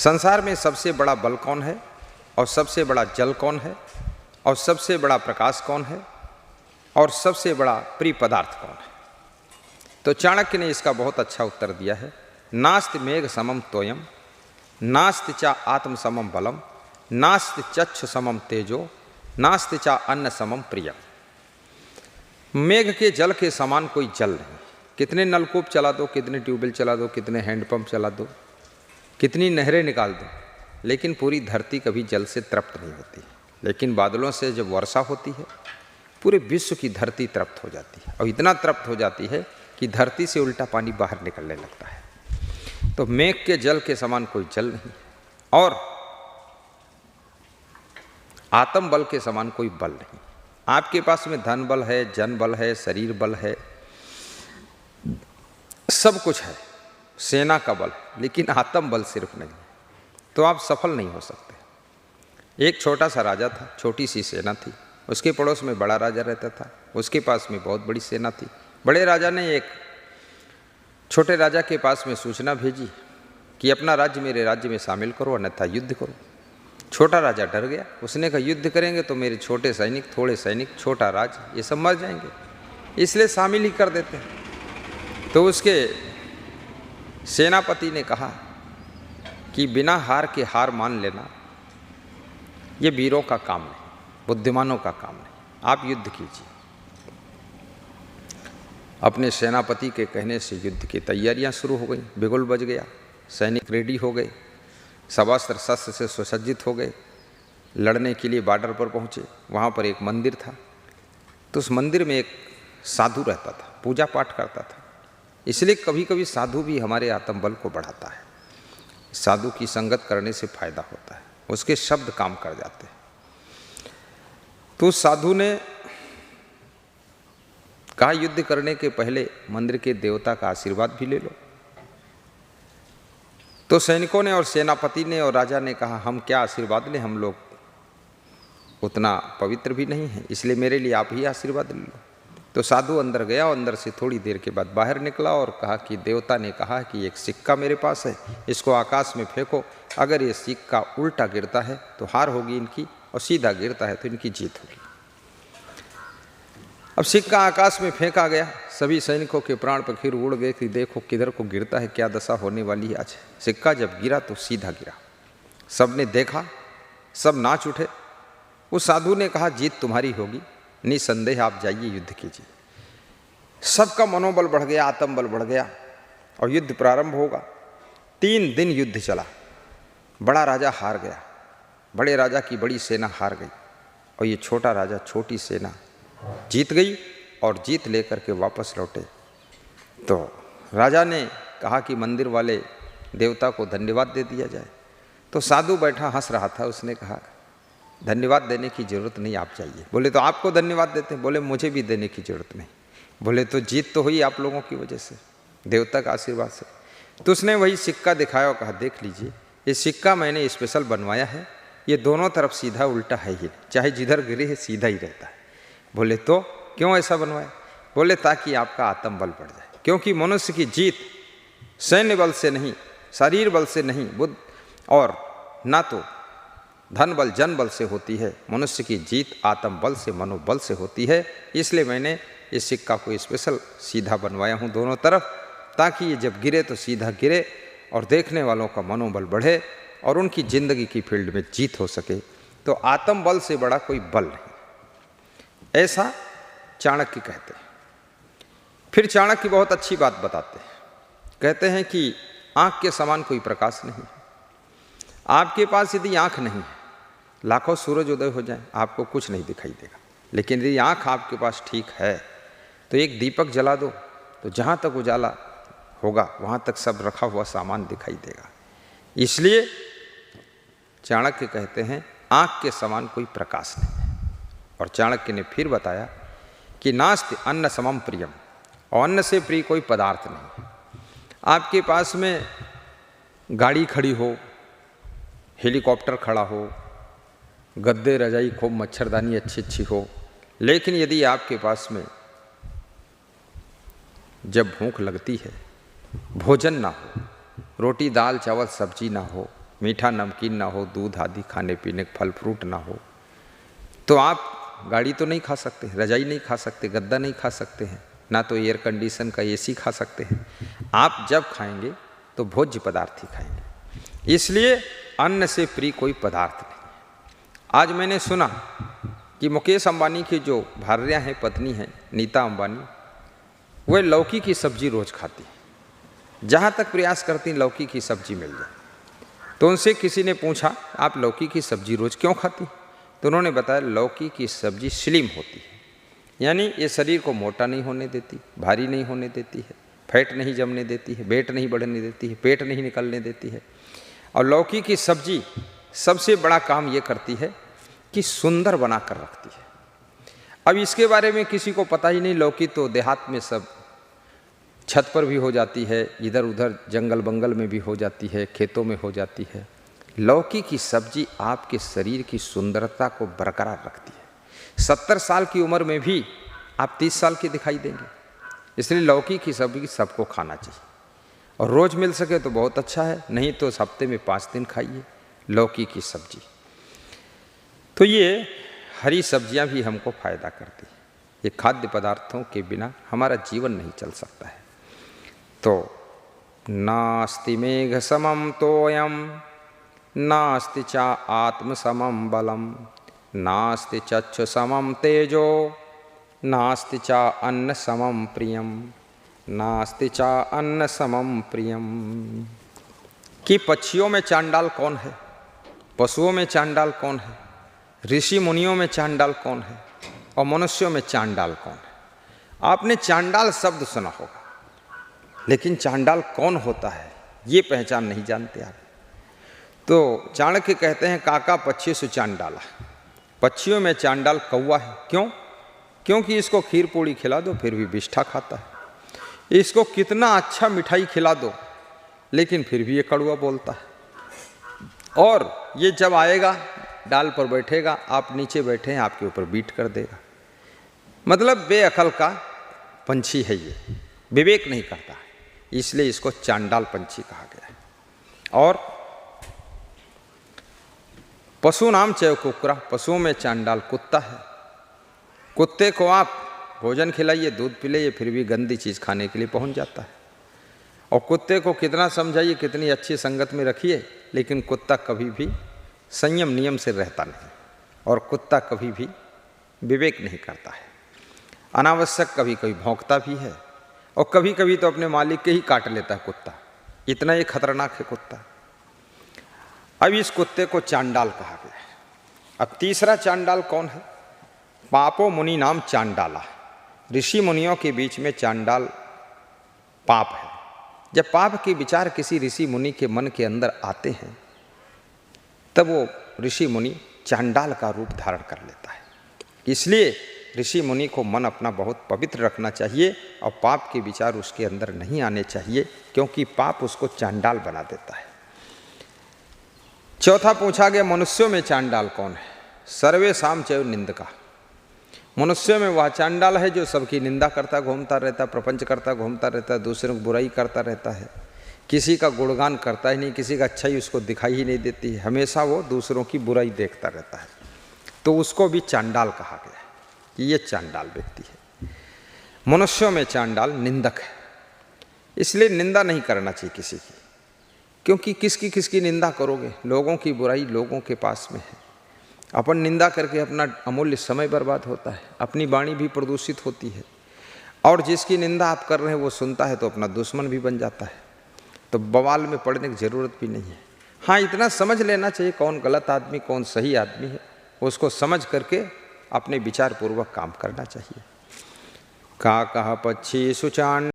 संसार में सबसे बड़ा बल कौन है, और सबसे बड़ा जल कौन है, और सबसे बड़ा प्रकाश कौन है, और सबसे बड़ा प्रिय पदार्थ कौन है? तो चाणक्य ने इसका बहुत अच्छा उत्तर दिया है। नास्ति मेघ समम तोयम, नास्ति चा आत्म समम बलम, नास्ति चक्षु समम तेजो, नास्ति चा अन्न समम प्रियम। मेघ के जल के समान कोई जल नहीं। कितने नलकूप चला दो, कितने ट्यूबवेल चला दो, कितने हैंडपंप चला दो, कितनी नहरें निकाल दो, लेकिन पूरी धरती कभी जल से तृप्त नहीं होती। लेकिन बादलों से जब वर्षा होती है, पूरे विश्व की धरती तृप्त हो जाती है, और इतना तृप्त हो जाती है कि धरती से उल्टा पानी बाहर निकलने लगता है। तो मेघ के जल के समान कोई जल नहीं, और आत्म बल के समान कोई बल नहीं। आपके पास में धन बल है, जन बल है, शरीर बल है, सब कुछ है, सेना का बल, लेकिन आत्म बल सिर्फ नहीं, तो आप सफल नहीं हो सकते। एक छोटा सा राजा था, छोटी सी सेना थी, उसके पड़ोस में बड़ा राजा रहता था, उसके पास में बहुत बड़ी सेना थी। बड़े राजा ने एक छोटे राजा के पास में सूचना भेजी कि अपना राज्य मेरे राज्य में शामिल करो, अन्यथा युद्ध करो। छोटा राजा डर गया, उसने कहा युद्ध करेंगे तो मेरे छोटे सैनिक, थोड़े सैनिक, छोटा राज्य, ये सब मर जाएंगे, इसलिए शामिल ही कर देते हैं। तो उसके सेनापति ने कहा कि बिना हार के हार मान लेना ये वीरों का काम नहीं, बुद्धिमानों का काम नहीं, आप युद्ध कीजिए। अपने सेनापति के कहने से युद्ध की तैयारियां शुरू हो गई, बिगुल बज गया, सैनिक रेडी हो गए, सब अस्त्र शस्त्र से सुसज्जित हो गए, लड़ने के लिए बॉर्डर पर पहुँचे। वहाँ पर एक मंदिर था, तो उस मंदिर में एक साधु रहता था, पूजा पाठ करता था। इसलिए कभी कभी साधु भी हमारे आत्मबल को बढ़ाता है। साधु की संगत करने से फायदा होता है, उसके शब्द काम कर जाते हैं। तो साधु ने कहा युद्ध करने के पहले मंदिर के देवता का आशीर्वाद भी ले लो। तो सैनिकों ने और सेनापति ने और राजा ने कहा हम क्या आशीर्वाद लें, हम लोग उतना पवित्र भी नहीं है, इसलिए मेरे लिए आप ही आशीर्वाद ले लो। तो साधु अंदर गया और अंदर से थोड़ी देर के बाद बाहर निकला और कहा कि देवता ने कहा कि एक सिक्का मेरे पास है, इसको आकाश में फेंको, अगर ये सिक्का उल्टा गिरता है तो हार होगी इनकी, और सीधा गिरता है तो इनकी जीत होगी। अब सिक्का आकाश में फेंका गया, सभी सैनिकों के प्राण पखेरु उड़ गए कि देखो किधर को गिरता है, क्या दशा होने वाली है आज। सिक्का जब गिरा तो सीधा गिरा, सबने देखा, सब नाच उठे। उस साधु ने कहा जीत तुम्हारी होगी, निसंदेह आप जाइए युद्ध कीजिए। सबका मनोबल बढ़ गया, आत्मबल बढ़ गया, और युद्ध प्रारंभ होगा। 3 दिन युद्ध चला। बड़ा राजा हार गया, बड़े राजा की बड़ी सेना हार गई, और ये छोटा राजा, छोटी सेना जीत गई, और जीत लेकर के वापस लौटे। तो राजा ने कहा कि मंदिर वाले देवता को धन्यवाद दे दिया जाए। तो साधु बैठा हंस रहा था, उसने कहा धन्यवाद देने की ज़रूरत नहीं, आप जाइए। बोले तो आपको धन्यवाद देते हैं? बोले मुझे भी देने की ज़रूरत नहीं। बोले तो जीत तो हुई आप लोगों की वजह से, देवता का आशीर्वाद से। तो उसने वही सिक्का दिखाया और कहा देख लीजिए, ये सिक्का मैंने स्पेशल बनवाया है, ये दोनों तरफ सीधा उल्टा है ही, चाहे जिधर गिरे है सीधा ही रहता है। बोले तो क्यों ऐसा बनवाया? बोले ताकि आपका आत्मबल बढ़ जाए, क्योंकि मनुष्य की जीत सैन्य बल से नहीं, शरीर बल से नहीं, बुद्ध और ना तो धन बल जन बल से होती है। मनुष्य की जीत आत्म बल से, मनोबल से होती है। इसलिए मैंने इस सिक्का को स्पेशल सीधा बनवाया हूँ दोनों तरफ, ताकि ये जब गिरे तो सीधा गिरे और देखने वालों का मनोबल बढ़े और उनकी जिंदगी की फील्ड में जीत हो सके। तो आत्म बल से बड़ा कोई बल नहीं, ऐसा चाणक्य कहते हैं। फिर चाणक्य बहुत अच्छी बात बताते हैं, कहते हैं कि आँख के समान कोई प्रकाश नहीं। आपके पास यदि आँख नहीं है, लाखों सूरज उदय हो जाए आपको कुछ नहीं दिखाई देगा। लेकिन यदि आँख आपके पास ठीक है तो एक दीपक जला दो, तो जहाँ तक उजाला होगा वहाँ तक सब रखा हुआ सामान दिखाई देगा। इसलिए चाणक्य कहते हैं आँख के समान कोई प्रकाश नहीं है। और चाणक्य ने फिर बताया कि नास्ति अन्न समम प्रियम, और अन्न से प्रिय कोई पदार्थ नहीं है। आपके पास में गाड़ी खड़ी हो, हेलीकॉप्टर खड़ा हो, गद्दे रजाई खूब मच्छरदानी अच्छी अच्छी हो, लेकिन यदि आपके पास में जब भूख लगती है भोजन ना हो, रोटी दाल चावल सब्जी ना हो, मीठा नमकीन ना हो, दूध आदि खाने पीने फल फ्रूट ना हो, तो आप गाड़ी तो नहीं खा सकते, रजाई नहीं खा सकते, गद्दा नहीं खा सकते हैं, ना तो एयर कंडीशन का एसी खा सकते हैं। आप जब खाएंगे तो भोज्य पदार्थ ही खाएंगे। इसलिए अन्न से प्रिय कोई पदार्थ नहीं। आज मैंने सुना कि मुकेश अंबानी की जो भार्या हैं, पत्नी हैं नीता अंबानी, वह लौकी की सब्जी रोज़ खाती है। जहाँ तक प्रयास करती लौकी की सब्जी मिल जाए। तो उनसे किसी ने पूछा आप लौकी की सब्जी रोज़ क्यों खाती? तो उन्होंने बताया लौकी की सब्जी स्लिम होती है, यानी ये शरीर को मोटा नहीं होने देती, भारी नहीं होने देती है, फैट नहीं जमने देती है, वेट नहीं बढ़ने देती है, पेट नहीं निकलने देती है। और लौकी की सब्जी सबसे बड़ा काम ये करती है कि सुंदर बना कर रखती है। अब इसके बारे में किसी को पता ही नहीं। लौकी तो देहात में सब छत पर भी हो जाती है, इधर उधर जंगल बंगल में भी हो जाती है, खेतों में हो जाती है। लौकी की सब्जी आपके शरीर की सुंदरता को बरकरार रखती है। 70 साल की उम्र में भी आप 30 साल के दिखाई देंगे। इसलिए लौकी की सब्जी सबको खाना चाहिए, और रोज़ मिल सके तो बहुत अच्छा है, नहीं तो हफ्ते में 5 दिन खाइए लौकी की सब्जी। तो ये हरी सब्जियां भी हमको फायदा करती है। ये खाद्य पदार्थों के बिना हमारा जीवन नहीं चल सकता है। तो नास्ति मेघ समम तोयम, नास्ति चा आत्म समम बलम, नास्ति चक्षु समम तेजो, नास्ति चा अन्न समम प्रियम, नास्ति चा अन्न समम प्रियम। कि पक्षियों में चांडाल कौन है, पशुओं में चांडाल कौन है, ऋषि मुनियों में चांडाल कौन है, और मनुष्यों में चांडाल कौन है? आपने चांडाल शब्द सुना होगा, लेकिन चांडाल कौन होता है ये पहचान नहीं जानते आप। तो चाणक्य कहते हैं काका पक्षी सु चांडाला, पक्षियों में चांडाल कौवा है। क्यों? क्योंकि इसको खीर पूड़ी खिला दो फिर भी बिष्ठा खाता है। इसको कितना अच्छा मिठाई खिला दो लेकिन फिर भी ये कड़वा बोलता है। और ये जब आएगा डाल पर बैठेगा, आप नीचे बैठे हैं, आपके ऊपर बीट कर देगा। मतलब बेअकल का पंछी है ये, विवेक नहीं करता है, इसलिए इसको चांडाल पंछी कहा गया है। और पशु नाम चय कुकरा, पशुओं में चांडाल कुत्ता है। कुत्ते को आप भोजन खिलाइए, दूध पिलाइए, फिर भी गंदी चीज़ खाने के लिए पहुंच जाता है। और कुत्ते को कितना समझाइए, कितनी अच्छी संगत में रखिए, लेकिन कुत्ता कभी भी संयम नियम से रहता नहीं, और कुत्ता कभी भी विवेक नहीं करता है। अनावश्यक कभी कभी भौंकता भी है, और कभी कभी तो अपने मालिक के ही काट लेता है कुत्ता। इतना ही खतरनाक है कुत्ता। अब इस कुत्ते को चांडाल कहा गया है। अब तीसरा चांडाल कौन है? पापो मुनि नाम चांडाला, ऋषि मुनियों के बीच में चांडाल पाप है। जब पाप के विचार किसी ऋषि मुनि के मन के अंदर आते हैं तब वो ऋषि मुनि चांडाल का रूप धारण कर लेता है। इसलिए ऋषि मुनि को मन अपना बहुत पवित्र रखना चाहिए, और पाप के विचार उसके अंदर नहीं आने चाहिए, क्योंकि पाप उसको चांडाल बना देता है। चौथा पूछा गया मनुष्यों में चांडाल कौन है? सर्वे साम चैव निंदका, मनुष्यों में वह चांडाल है जो सबकी निंदा करता घूमता रहता, प्रपंच करता घूमता रहता, दूसरों की बुराई करता रहता है, किसी का गुणगान करता ही नहीं, किसी का अच्छाई उसको दिखाई ही नहीं देती है, हमेशा वो दूसरों की बुराई देखता रहता है। तो उसको भी चांडाल कहा गया है कि ये चांडाल व्यक्ति है। मनुष्यों में चांडाल निंदक है, इसलिए निंदा नहीं करना चाहिए किसी की, क्योंकि किसकी निंदा करोगे? लोगों की बुराई लोगों के पास में है। अपन निंदा करके अपना अमूल्य समय बर्बाद होता है, अपनी वाणी भी प्रदूषित होती है, और जिसकी निंदा आप कर रहे हैं वो सुनता है तो अपना दुश्मन भी बन जाता है। तो बवाल में पड़ने की ज़रूरत भी नहीं है। हाँ, इतना समझ लेना चाहिए कौन गलत आदमी कौन सही आदमी है, उसको समझ करके अपने विचार पूर्वक काम करना चाहिए। का कहा पक्षी सुचांड